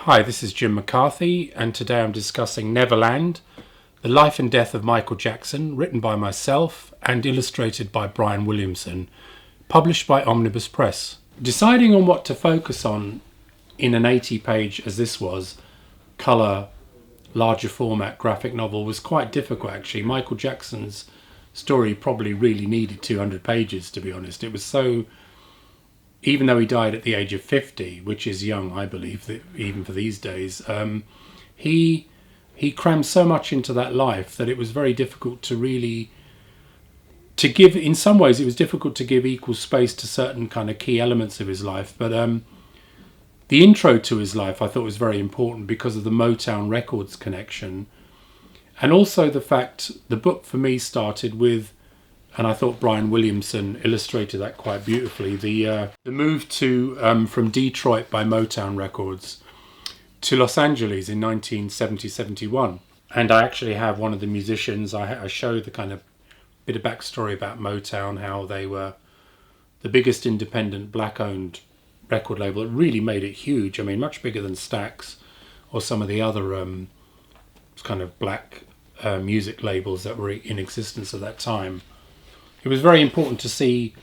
Hi, this is Jim McCarthy, and today I'm discussing Neverland, The Life and Death of Michael Jackson, written by myself and illustrated by Brian Williamson, published by Omnibus Press. Deciding on what to focus on in an 80-page, as this was, colour, larger format graphic novel was quite difficult actually. Michael Jackson's story probably really needed 200 pages, to be honest. It was so... Even though he died at the age of 50, which is young, I believe, even for these days, he crammed so much into that life that it was very difficult to give, in some ways it was difficult to give equal space to certain kind of key elements of his life. But the intro to his life I thought was very important because of the Motown Records connection. And also the fact the book for me started with, and I thought Brian Williamson illustrated that quite beautifully, the move from Detroit by Motown Records to Los Angeles in 1970-71. And I actually have one of the musicians, I show the kind of bit of backstory about Motown, how they were the biggest independent black-owned record label. It really made it huge. I mean, much bigger than Stax or some of the other kind of black music labels that were in existence at that time. It was very important to see.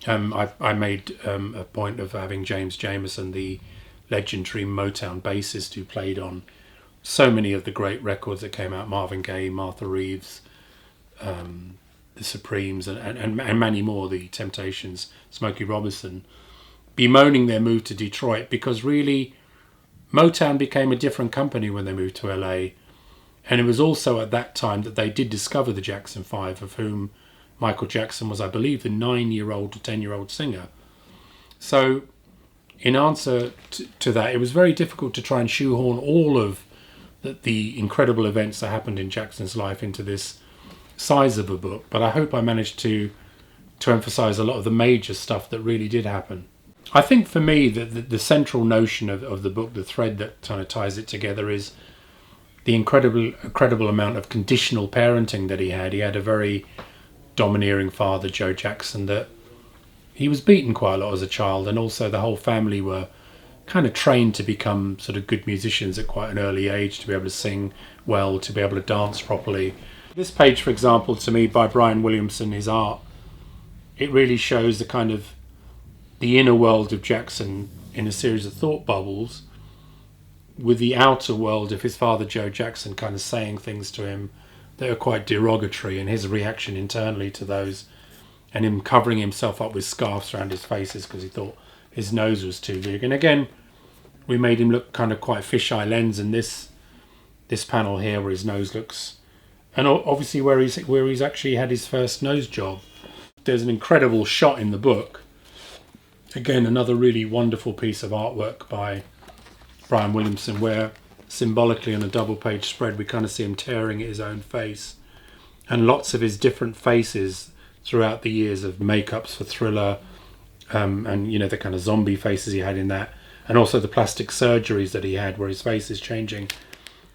I made a point of having James Jamerson, the legendary Motown bassist who played on so many of the great records that came out, Marvin Gaye, Martha Reeves, the Supremes, and many more, the Temptations, Smokey Robinson, bemoaning their move to Detroit because really Motown became a different company when they moved to LA. And it was also at that time that they did discover the Jackson 5, of whom Michael Jackson was, I believe, the 9-year-old or 10-year-old singer. So in answer to that, it was very difficult to try and shoehorn all of the incredible events that happened in Jackson's life into this size of a book. But I hope I managed to emphasize a lot of the major stuff that really did happen. I think for me, the central notion of the book, the thread that kind of ties it together, is the incredible amount of conditional parenting that he had. He had a very domineering father, Joe Jackson, that he was beaten quite a lot as a child, and also the whole family were kind of trained to become sort of good musicians at quite an early age, to be able to sing well, to be able to dance properly. This page, for example, to me, by Brian Williamson, his art, it really shows the kind of the inner world of Jackson in a series of thought bubbles, with the outer world of his father, Joe Jackson, kind of saying things to him that are quite derogatory, and his reaction internally to those, and him covering himself up with scarves around his faces because he thought his nose was too big. And again, we made him look kind of quite fisheye lens in this panel here, where his nose looks, and obviously where he's actually had his first nose job. There's an incredible shot in the book. Again, another really wonderful piece of artwork by Brian Williamson, where symbolically on a double-page spread we kind of see him tearing at his own face, and lots of his different faces throughout the years of makeups for Thriller, and you know, the kind of zombie faces he had in that, and also the plastic surgeries that he had where his face is changing.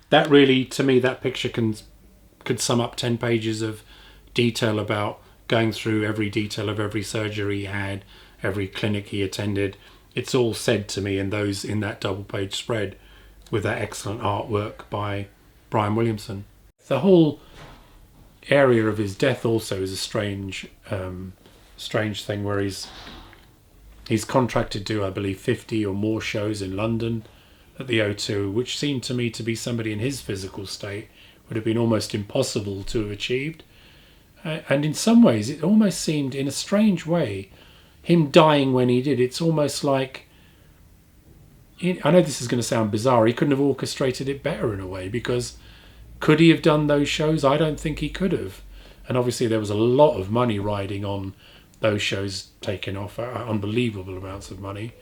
That really, to me, that picture could sum up 10 pages of detail about going through every detail of every surgery he had, every clinic he attended. It's all said to me in that double-page spread, with that excellent artwork by Brian Williamson. The whole area of his death also is a strange thing, where he's contracted to, I believe, 50 or more shows in London at the O2, which seemed to me to be somebody in his physical state would have been almost impossible to have achieved. And in some ways, it almost seemed, in a strange way, him dying when he did, it's almost like, I know this is going to sound bizarre, he couldn't have orchestrated it better in a way, because could he have done those shows? I don't think he could have. And obviously there was a lot of money riding on those shows taking off, unbelievable amounts of money.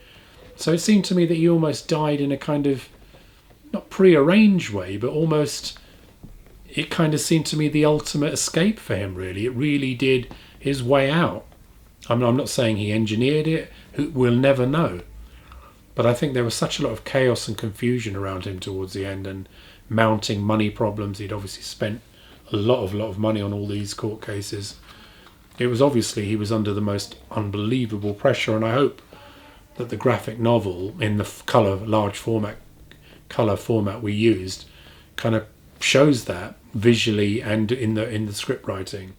So it seemed to me that he almost died in a kind of, not pre-arranged way, but almost, it kind of seemed to me the ultimate escape for him, really. It really did his way out. I'm not saying he engineered it, we'll never know. But I think there was such a lot of chaos and confusion around him towards the end, and mounting money problems. He'd obviously spent a lot of money on all these court cases. It was obviously, he was under the most unbelievable pressure, and I hope that the graphic novel in the colour large format colour format we used kind of shows that visually and in the script writing.